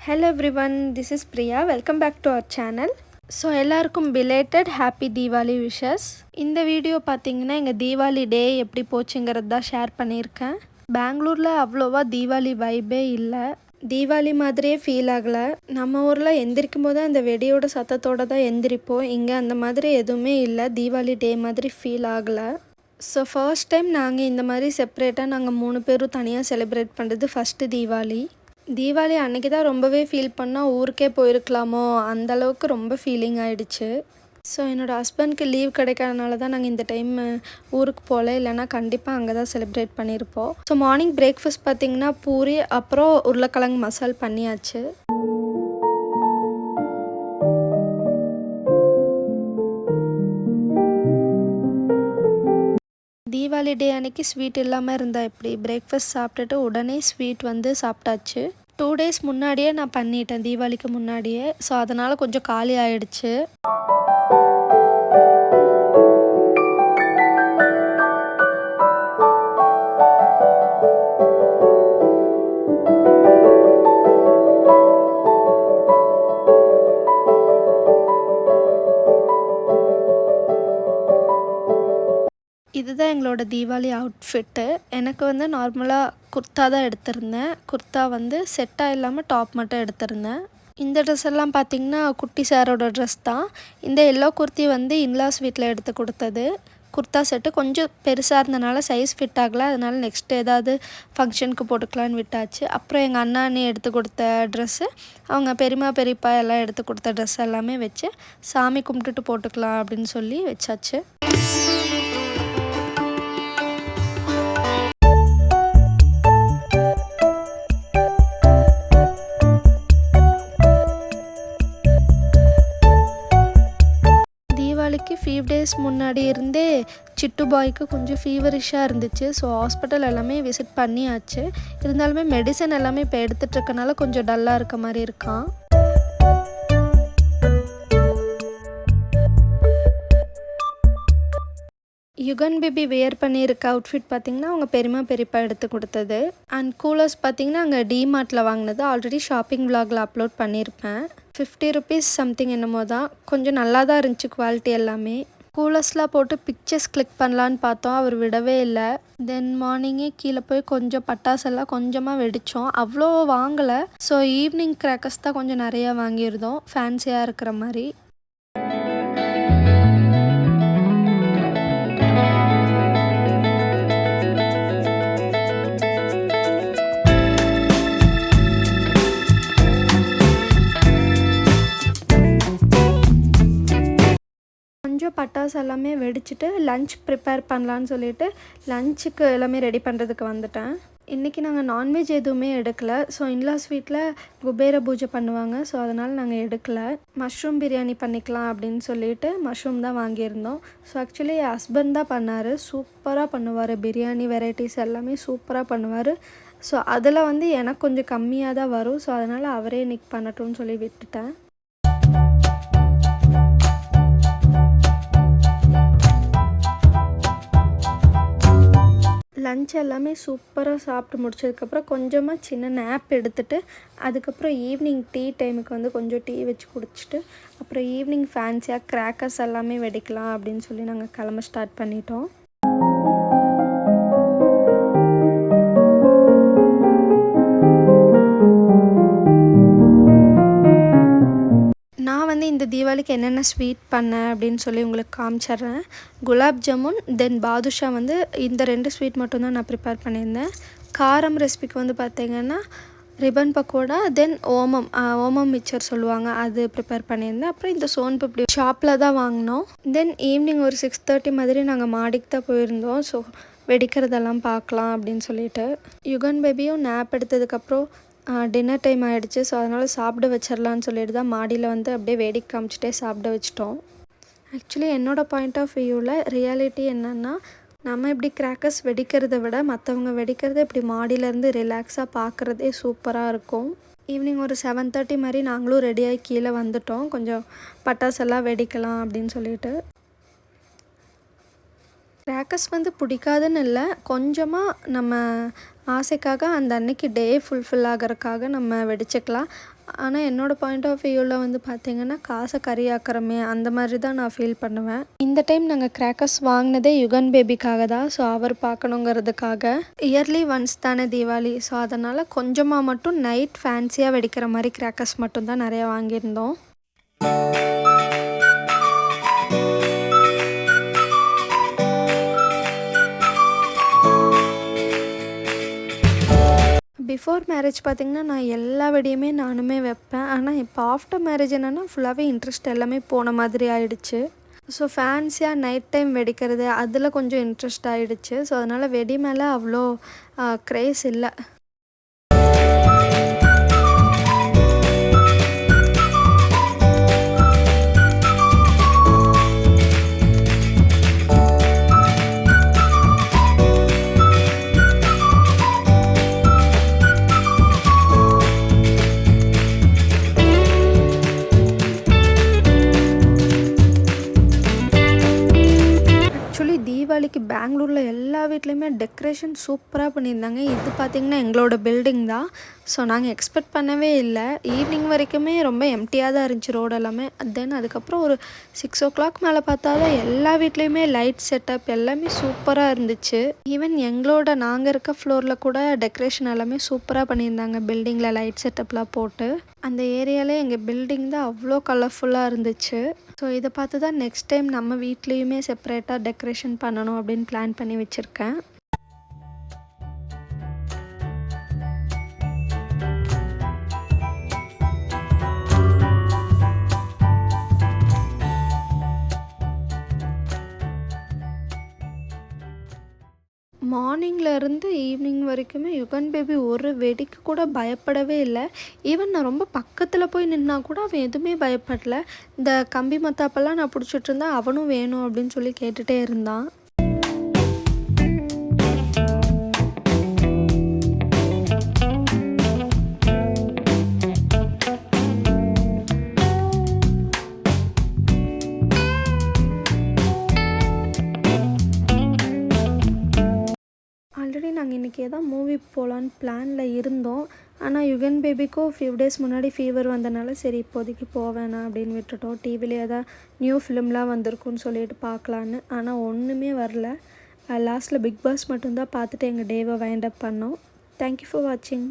Hello everyone, this is Priya. Welcome back to our channel. So எல்லாருக்கும் belated happy Deepavali wishes. இந்த video பார்த்தீங்கன்னா எங்கள் தீபாவளி டே எப்படி போச்சுங்கிறது தான் ஷேர் பண்ணியிருக்கேன். பெங்களூரில் அவ்வளோவா தீபாவளி வைபே இல்லை, தீபாவளி மாதிரியே ஃபீல் ஆகலை. நம்ம ஊரில் எந்திரிக்கும் போது அந்த வெடியோட சத்தத்தோடு தான் எந்திரிப்போம். இங்கே அந்த மாதிரி எதுவுமே இல்லை, தீபாவளி டே மாதிரி ஃபீல் ஆகலை. ஸோ ஃபர்ஸ்ட் டைம் நாங்கள் இந்த மாதிரி செப்ரேட்டாக நாங்கள் 3 பேரும் தனியாக செலிப்ரேட் பண்ணுறது ஃபஸ்ட்டு தீபாவளி. தீபாவளி அன்றைக்கி தான் ரொம்பவே ஃபீல் பண்ணால் ஊருக்கே போயிருக்கலாமோ அந்தளவுக்கு ரொம்ப ஃபீலிங் ஆகிடுச்சு. ஸோ என்னோடய ஹஸ்பண்ட்க்கு லீவ் கிடைக்காதனால தான் நாங்கள் இந்த டைம் ஊருக்கு போகல, இல்லைனா கண்டிப்பாக அங்கே தான் செலிப்ரேட் பண்ணியிருப்போம். ஸோ மார்னிங் பிரேக்ஃபாஸ்ட் பார்த்திங்கன்னா பூரி அப்புறம் உருளைக்கிழங்கு மசால் பண்ணியாச்சு. தீபாவளி டே அன்றைக்கி ஸ்வீட் இல்லாமல் இருந்தால் எப்படி, பிரேக்ஃபாஸ்ட் சாப்பிட்டுட்டு உடனே ஸ்வீட் சாப்பிட்டாச்சு. 2 days முன்னாடியே நான் பண்ணிட்டேன், தீபாவளிக்கு முன்னாடியே. ஸோ அதனால் கொஞ்சம் காலி ஆகிடுச்சு. இதுதான் எங்களோட தீபாவளி அவுட்ஃபிட்டு. எனக்கு நார்மலாக குர்த்தா தான் எடுத்திருந்தேன். குர்த்தா செட்டாக இல்லாமல் டாப் மட்டும் எடுத்திருந்தேன். இந்த ட்ரெஸ் எல்லாம் பார்த்திங்கன்னா குட்டி சாரோட ட்ரெஸ் தான். இந்த எல்லோ குர்த்தி இன்லாஸ் வீட்டில் எடுத்து கொடுத்தது. குர்த்தா செட்டு கொஞ்சம் பெருசாக இருந்தனால சைஸ் ஃபிட் ஆகலை, அதனால் நெக்ஸ்ட் ஏதாவது ஃபங்க்ஷனுக்கு போட்டுக்கலான்னு விட்டாச்சு. அப்புறம் எங்கள் அண்ணி எடுத்து கொடுத்த ட்ரெஸ்ஸு, அவங்க பெரியம்மா பெரியப்பா எல்லாம் எடுத்து கொடுத்த ட்ரெஸ் எல்லாமே வச்சு சாமி கும்பிட்டுட்டு போட்டுக்கலாம் அப்படின்னு சொல்லி வச்சாச்சு. தீபாவளிக்கு 5 days முன்னாடி இருந்தே சிட்டு பாய்க்கு கொஞ்சம் ஃபீவரிஷாக இருந்துச்சு. ஸோ ஹாஸ்பிட்டல் எல்லாமே விசிட் பண்ணியாச்சு. இருந்தாலுமே மெடிசன் எல்லாமே இப்போ எடுத்துகிட்ருக்கனால கொஞ்சம் டல்லாக இருக்க மாதிரி இருக்கான். யுகன் பேபி வேர் பண்ணியிருக்க அவுட்ஃபிட் பார்த்திங்கன்னா அவங்க பெரியம்மா பெரியப்பா எடுத்து கொடுத்தது. அண்ட் கூலர்ஸ் பார்த்திங்கன்னா அங்கே டிமார்ட்டில் வாங்கினது. ஆல்ரெடி ஷாப்பிங் விலாகில் அப்லோட் பண்ணியிருப்பேன். 50 rupees சம்திங் என்னமோ தான். கொஞ்சம் நல்லா தான் இருந்துச்சு குவாலிட்டி எல்லாமே. கூலர்ஸ்லாம் போட்டு பிக்சர்ஸ் கிளிக் பண்ணலான்னு பார்த்தோம், அவர் விடவே இல்லை. தென் மார்னிங்கே கீழே போய் கொஞ்சம் பட்டாசெல்லாம் கொஞ்சமாக வெடித்தோம், அவ்வளோ வாங்கலை. ஸோ ஈவினிங் கிராக்கர்ஸ் தான் கொஞ்சம் நிறையா வாங்கியிருந்தோம், ஃபேன்சியாக இருக்கிற மாதிரி. கொஞ்சம் பட்டாசு எல்லாமே வெடிச்சிட்டு லன்ச் ப்ரிப்பேர் பண்ணலான்னு சொல்லிட்டு லன்ச்சுக்கு எல்லாமே ரெடி பண்ணுறதுக்கு வந்துட்டேன். இன்றைக்கி நாங்கள் நான்வெஜ் எதுவுமே எடுக்கலை. ஸோ இன்லாஸ் வீட்டில் குபேர பூஜை பண்ணுவாங்க, ஸோ அதனால் நாங்கள் எடுக்கலை. மஷ்ரூம் பிரியாணி பண்ணிக்கலாம் அப்படின்னு சொல்லிட்டு மஷ்ரூம் தான் வாங்கியிருந்தோம். ஸோ ஆக்சுவலி என் ஹஸ்பண்ட் தான் பண்ணார், சூப்பராக பண்ணுவார். பிரியாணி வெரைட்டிஸ் எல்லாமே சூப்பராக பண்ணுவார். ஸோ அதில் எனக்கு கொஞ்சம் கம்மியாக தான் வரும். ஸோ அதனால் அவரே இன்றைக்கி பண்ணட்டும்னு சொல்லி விட்டுட்டேன். லன்ச் எல்லாமே சூப்பராக சாப்பிட்டு முடிச்சதுக்கப்புறம் கொஞ்சமாக சின்ன நேப் எடுத்துகிட்டு அதுக்கப்புறம் ஈவினிங் டீ டைமுக்கு கொஞ்சம் டீ வச்சு குடிச்சிட்டு அப்புறம் ஈவினிங் ஃபேன்சியாக கிராக்கர்ஸ் எல்லாமே வெடிக்கலாம் அப்படின்னு சொல்லி நாங்கள் கிளம்ப ஸ்டார்ட் பண்ணிட்டோம். நான் இந்த தீபாவளிக்கு என்னென்ன ஸ்வீட் பண்ணேன் அப்படின்னு சொல்லி உங்களுக்கு காமிச்சிட்றேன். குலாப் ஜாமுன், தென் பாதுஷா இந்த 2 ஸ்வீட் மட்டும்தான் நான் ப்ரிப்பேர் பண்ணியிருந்தேன். காரம் ரெசிபிக்கு பார்த்திங்கன்னா ரிப்பன் பக்கோடா, தென் ஓமம் மிக்சர் சொல்லுவாங்க, அது ப்ரிப்பேர் பண்ணியிருந்தேன். அப்புறம் இந்த சோன் பப்டி ஷாப்பில் தான் வாங்கினோம். தென் ஈவினிங் ஒரு 6:30 மாதிரி நாங்கள் மாடிக்கு தான் போயிருந்தோம். ஸோ வெடிக்கிறதெல்லாம் பார்க்கலாம் அப்படின்னு சொல்லிட்டு யுகன் பேபியும் நேப் எடுத்ததுக்கப்புறம் டின்னர் டைம் ஆகிடுச்சு. ஸோ அதனால் சாப்பிட வச்சிடலான்னு சொல்லிட்டு தான் மாடியில் அப்படியே வேடிக்கை காமிச்சிட்டே சாப்பிட வச்சிட்டோம். ஆக்சுவலி என்னோடய பாயிண்ட் ஆஃப் வியூவில் ரியாலிட்டி என்னென்னா, நம்ம இப்படி கிராக்கர்ஸ் வெடிக்கிறத விட மற்றவங்க வெடிக்கிறத இப்படி மாடியிலேருந்து ரிலாக்ஸாக பார்க்குறதே சூப்பராக இருக்கும். ஈவினிங் ஒரு 7:30 மாதிரி நாங்களும் ரெடியாகி கீழே வந்துட்டோம், கொஞ்சம் பட்டாசெல்லாம் வெடிக்கலாம் அப்படின்னு சொல்லிட்டு. கிராக்கர்ஸ் வந்து பிடிக்காதுன்னு இல்லை, கொஞ்சமாக நம்ம ஆசைக்காக அந்த அன்னைக்கு டே ஃபுல்ஃபில் ஆகிறதுக்காக நம்ம வெடிச்சுக்கலாம். ஆனால் என்னோடய பாயிண்ட் ஆஃப் வியூவில் வந்து பார்த்திங்கன்னா காசை கறியாக்கிறமே அந்த மாதிரி தான் நான் ஃபீல் பண்ணுவேன். இந்த டைம் நாங்கள் கிராக்கர்ஸ் வாங்கினதே யுகன் பேபிக்காக தான். ஸோ அவர் பார்க்கணுங்கிறதுக்காக. இயர்லி ஒன்ஸ் தானே தீபாவளி, ஸோ அதனால் கொஞ்சமாக மட்டும் நைட் ஃபேன்சியாக வெடிக்கிற மாதிரி கிராக்கர்ஸ் மட்டும்தான் நிறையா வாங்கியிருந்தோம். பிஃபோர் மேரேஜ் பார்த்திங்கன்னா நான் எல்லா வெடியுமே நானுமே வைப்பேன். ஆனால் இப்போ ஆஃப்டர் மேரேஜ் என்னென்னா ஃபுல்லாகவே இன்ட்ரெஸ்ட் எல்லாமே போன மாதிரி ஆகிடுச்சு. ஸோ ஃபேன்சியாக நைட் டைம் வெடிக்கிறது அதில் கொஞ்சம் இன்ட்ரெஸ்ட் ஆகிடுச்சு. ஸோ அதனால் வெடி மேலே அவ்வளோ க்ரேஸ் இல்லை. தீபாவளிக்கு பெங்களூரில் எல்லா வீட்லேயுமே டெக்கரேஷன் சூப்பராக பண்ணியிருந்தாங்க. இது பார்த்திங்கன்னா எங்களோட பில்டிங் தான். ஸோ நாங்கள் எக்ஸ்பெக்ட் பண்ணவே இல்லை. ஈவினிங் வரைக்குமே ரொம்ப எம்டியாக தான் இருந்துச்சு ரோடு எல்லாமே. தென் அதுக்கப்புறம் ஒரு 6 o'clock மேலே பார்த்தா தான் எல்லா வீட்லேயுமே லைட் செட்டப் எல்லாமே சூப்பராக இருந்துச்சு. ஈவன் எங்களோட நாங்கள் இருக்க ஃப்ளோரில் கூட டெக்கரேஷன் எல்லாமே சூப்பராக பண்ணியிருந்தாங்க. பில்டிங்கில் லைட் செட்டப்லாம் போட்டு அந்த ஏரியாவிலே எங்கள் பில்டிங் தான் அவ்வளோ கலர்ஃபுல்லாக இருந்துச்சு. ஸோ இதை பார்த்து தான் நெக்ஸ்ட் டைம் நம்ம வீட்லேயுமே செப்பரேட்டாக டெக்கரேஷன் பண்ணணும் அப்படின்னு பிளான் பண்ணி வச்சுருக்கேன். மார்னிங்லேருந்து ஈவினிங் வரைக்குமே யுகன் பேபி ஒரு வெடிக்கு கூட பயப்படவே இல்லை. ஈவன் நான் ரொம்ப பக்கத்தில் போய் நின்னா கூட அவன் எதுவுமே பயப்படல. இந்த கம்பி மத்தாப்பெல்லாம் நான் பிடிச்சிட்டு இருந்தேன், அவனும் வேணும் அப்படின்னு சொல்லி கேட்டுகிட்டே இருந்தான். ஆல்ரெடி நாங்கள் இன்றைக்கி எதாவது மூவி போகலான்னு பிளானில் இருந்தோம். ஆனால் யுகன் பேபிக்கும் ஃபியூ டேஸ் முன்னாடி ஃபீவர் வந்தனால சரி இப்போதைக்கு போவேணாம் அப்படின்னு விட்டுட்டோம். டிவியில் எதாவது நியூ ஃபிலிம்லாம் வந்திருக்குன்னு சொல்லிட்டு பார்க்கலான்னு. ஆனால் ஒன்றுமே வரல. லாஸ்ட்டில் பிக் பாஸ் மட்டும்தான் பார்த்துட்டு எங்கள் டேவை வைண்ட் அப் பண்ணோம். தேங்க்யூ ஃபார் வாட்சிங்.